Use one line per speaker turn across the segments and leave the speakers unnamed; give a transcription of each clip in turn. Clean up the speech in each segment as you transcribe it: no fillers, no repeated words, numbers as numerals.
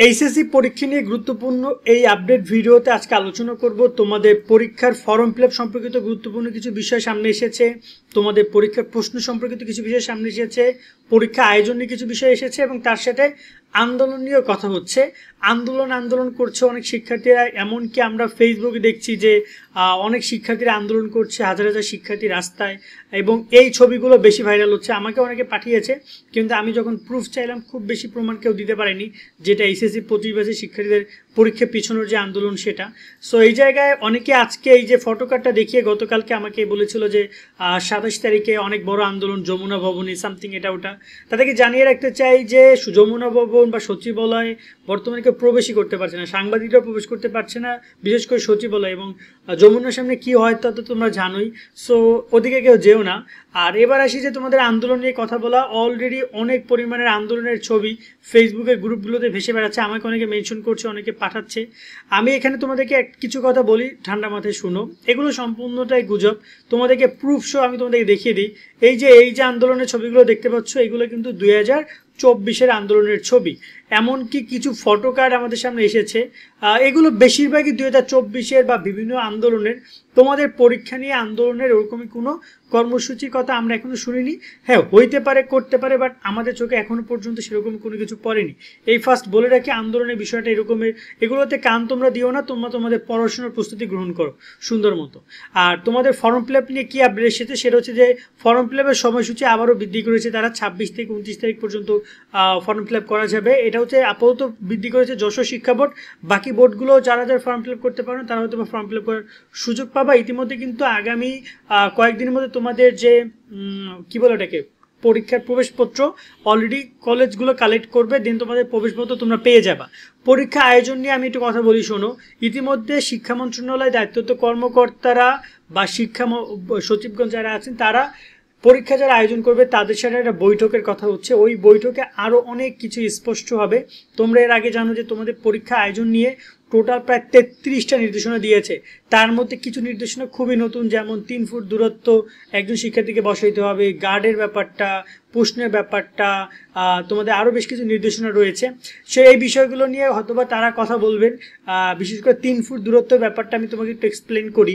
HSC পরীক্ষা নিয়ে গুরুত্বপূর্ণ এই আপডেট ভিডিওতে আজকে আলোচনা করব। তোমাদের পরীক্ষার ফর্ম ফিল আপ সম্পর্কিত গুরুত্বপূর্ণ কিছু বিষয় সামনে এসেছে, তোমাদের পরীক্ষার প্রশ্ন সম্পর্কিত কিছু বিষয় সামনে এসেছে, পরীক্ষা আয়োজন নিয়ে কিছু বিষয় এসেছে এবং তার সাথে আন্দোলন নিয়েও কথা হচ্ছে। আন্দোলন করছে অনেক শিক্ষার্থীরা, এমনকি আমরা ফেসবুকে দেখছি যে অনেক শিক্ষার্থীরা আন্দোলন করছে, হাজার হাজার শিক্ষার্থী রাস্তায়, এবং এই ছবিগুলো বেশি ভাইরাল হচ্ছে। আমাকে অনেকে পাঠিয়েছে, কিন্তু আমি যখন প্রুফ চাইলাম খুব বেশি প্রমাণ কেউ দিতে পারেনি যেটা এইচএসসি 25 ব্যাচের শিক্ষার্থীদের পরীক্ষা পিছনের যে আন্দোলন সেটা। সো এই জায়গায় অনেকে আজকে এই যে ফটোকার্ডটা দেখিয়ে গতকালকে আমাকে বলেছিল যে 27 তারিখে অনেক বড় আন্দোলন যমুনা ভবনে সামথিং এটা ওটা। তাদেরকে জানিয়ে রাখতে চাই যে যমুনা ভবন বা সচিবালয় বর্তমানে কেউ প্রবেশই করতে পারছে না, সাংবাদিকরা প্রবেশ করতে পারছে না, বিশেষ করে সচিবালয়, এবং যমুনার সামনে কি হয় তা তো তোমরা জানোই। সো ওদিকে কেউ যেও না। আর এবার আসি যে তোমাদের আন্দোলন নিয়ে কথা বলা। অলরেডি অনেক পরিমাণের আন্দোলনের ছবি ফেসবুকের গ্রুপগুলোতে ভেসে বেড়াচ্ছে, আমাকে অনেকে মেনশন করছে, অনেকে পাঠাচ্ছে। আমি এখানে তোমাদেরকে কিছু কথা বলি, ঠান্ডা মাথায় শুনো। এগুলো সম্পূর্ণটাই গুজব, তোমাদেরকে প্রুফ সহ আমি তোমাদেরকে দেখিয়ে দিই। এই যে আন্দোলনের ছবিগুলো দেখতে পাচ্ছ, এগুলো কিন্তু 2024 আন্দোলনের ছবি। এমনকি কিছু ফটো কার্ড আমাদের সামনে এসেছে, এগুলো বেশিরভাগই 2024 বা বিভিন্ন আন্দোলনের। তোমাদের পরীক্ষা নিয়ে আন্দোলনের ওরকমই কোনো কর্মসূচির কথা আমরা এখনো শুনিনি। হ্যাঁ, হইতে পারে, করতে পারে, বাট আমাদের চোখে এখনো পর্যন্ত সেরকম কোনো কিছু পড়েনি। এই ফার্স্ট বলে রাখি, আন্দোলনের বিষয়টা এরকমের, এগুলোতে কান তোমরা দিও না। তোমরা তোমাদের পড়াশোনার প্রস্তুতি গ্রহণ করো সুন্দর মতো। আর তোমাদের ফর্ম ফিল আপ নিয়ে কি আপডেট এসেছে সেটা হচ্ছে যে ফর্ম ফিল আপের সময়সূচি আবারও বৃদ্ধি করেছে তারা। 26 থেকে 29 তারিখ পর্যন্ত ফর্ম ফিল আপ করা যাবে। এটা হচ্ছে আপাতত বৃদ্ধি করেছে যশোর শিক্ষা বোর্ড। বাকি বোর্ডগুলো যারা যারা ফর্ম ফিল আপ করতে পারো তারা হয়তো ফর্ম ফিল আপ করার সুযোগ পাবা। ইতিমধ্যে কিন্তু আগামী কয়েকদিনের মধ্যে তোমাদের যে কি বলে ওটাকে পরীক্ষার প্রবেশপত্র অলরেডি কলেজগুলো কালেক্ট করবে, দেন তোমাদের প্রবেশপত্র তোমরা পেয়ে যাবা। পরীক্ষা আয়োজন নিয়ে আমি একটু কথা বলি, শোনো। ইতিমধ্যে শিক্ষা মন্ত্রণালয় দায়িত্বরত কর্মকর্তারা বা শিক্ষা সচিবগণ যারা আছেন তারা পরীক্ষা যারা আয়োজন করবে তাদের সাথে একটা বৈঠকের কথা হচ্ছে। ওই বৈঠকে আরও অনেক কিছু স্পষ্ট হবে। তোমরা এর আগে জানো যে তোমাদের পরীক্ষা আয়োজন নিয়ে টোটাল প্রায় 33টা নির্দেশনা দিয়েছে। তার মধ্যে কিছু নির্দেশনা খুবই নতুন, যেমন 3 ফুট দূরত্ব একজন শিক্ষার্থীকে বসাইতে হবে, গার্ডের ব্যাপারটা, প্রশ্নের ব্যাপারটা, তোমাদের আরও বেশ কিছু নির্দেশনা রয়েছে। এই বিষয়গুলো নিয়ে হয়তোবা তারা কথা বলবেন। বিশেষ করে 3 ফুট দূরত্বের ব্যাপারটা আমি তোমাকে একটু এক্সপ্লেন করি।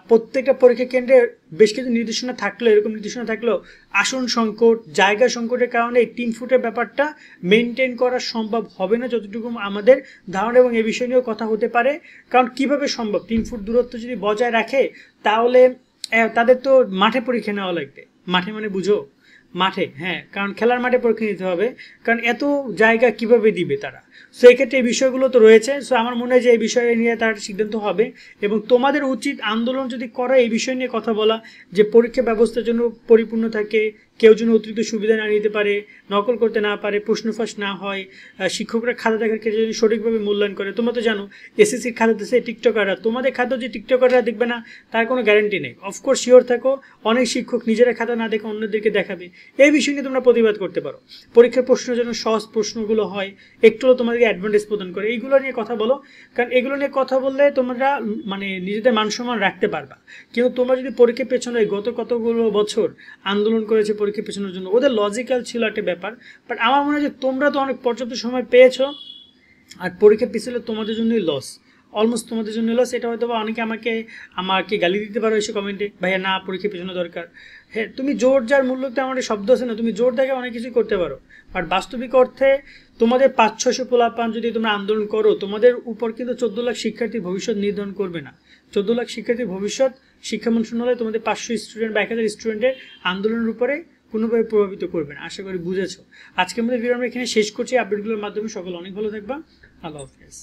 প্রত্যেকটা পরীক্ষা কেন্দ্রে বেশ কিছু নির্দেশনা থাকলেও, এরকম নির্দেশনা থাকলেও আসন সংকট, জায়গা সংকটের কারণে এই 3 ফুটের ব্যাপারটা মেনটেন করা সম্ভব হবে না যতটুকু আমাদের ধারণা, এবং এই বিষয় নিয়েও কথা হতে পারে। কারণ কিভাবে সম্ভব 3 ফুট দূরত্ব যদি বজায় রাখে, তাহলে তাদের তো মাঠে পরীক্ষা নেওয়া লাগবে। মাঠে মানে বুঝো, মাঠে, হ্যাঁ, কারণ খেলার মাঠে পরীক্ষা নিতে হবে, কারণ এত জায়গা কিভাবে দিবে তারা। সো এক্ষেত্রে এই বিষয়গুলো তো রয়েছে। সো আমার মনে হয় যে এই বিষয় নিয়ে তার সিদ্ধান্ত হবে, এবং তোমাদের উচিত আন্দোলন যদি করে এই বিষয় নিয়ে কথা বলা, যে পরীক্ষা ব্যবস্থার জন্য পরিপূর্ণ থাকে, কেউ যেন অতিরিক্ত সুবিধা না নিতে পারে, নকল করতে না পারে, প্রশ্ন ফাঁস না হয়, শিক্ষকরা খাতা দেখার ক্ষেত্রে যদি সঠিকভাবে মূল্যায়ন করে। তোমরা তো জানো এসএসসির খাতা দিচ্ছে টিকটকাররা, তোমাদের খাতা যে টিকটকাররা দেখবে না তার কোনো গ্যারান্টি নেই। অফকোর্স শিওর থাকো, অনেক শিক্ষক নিজেরা খাতা না দেখে অন্যদেরকে দেখাবে। এই বিষয় নিয়ে তোমরা প্রতিবাদ করতে পারো। পরীক্ষার প্রশ্ন যেন সহজ প্রশ্নগুলো হয়, একটু তোমাদেরকে অ্যাডভান্টেজ প্রদান করে, এইগুলো নিয়ে কথা বলো। কারণ এগুলো নিয়ে কথা বললে তোমরা মানে নিজেদের মান সম্মান রাখতে পারবা। কিন্তু তোমরা যদি পরীক্ষার পেছনে গত কতগুলো বছর আন্দোলন করেছে পরীক্ষা পেছনের জন্য, ওদের লজিক্যাল ছিল একটা ব্যাপার। বাট আমার মনে হয় যে তোমরা তো অনেক পর্যাপ্ত সময় পেয়েছো, আর পরীক্ষা পিছলে তোমাদের জন্যই লস, অলমোস্ট তোমাদের জন্য লস। এটা হয়তো বা অনেকে আমাকে গালি দিতে পারো এসে কমেন্টে, ভাইয়া না পরীক্ষা পেছানো দরকার। হ্যাঁ, তুমি জোর যার মূল্যতে আমার শব্দ আছে না, তুমি জোর দেখে অনেক কিছুই করতে পারো। বাট বাস্তবিক অর্থে তোমাদের 500-600 পোলাপান যদি তোমরা আন্দোলন করো, তোমাদের উপর কিন্তু 14 লাখ শিক্ষার্থীর ভবিষ্যৎ নির্ধারণ করবে না। 14 লাখ শিক্ষার্থীর ভবিষ্যৎ শিক্ষা মন্ত্রণালয় তোমাদের 500 স্টুডেন্ট বা 1000 স্টুডেন্টের আন্দোলনের উপরে কোনোভাবে প্রভাবিত করবে না। আশা করি বুঝেছো। আজকে আমাদের ভিডিও আমরা এখানে শেষ করছি। আপডেটগুলোর মাধ্যমে সকলে অনেক ভালো থাকবা। আল্লাহ হাফেজ।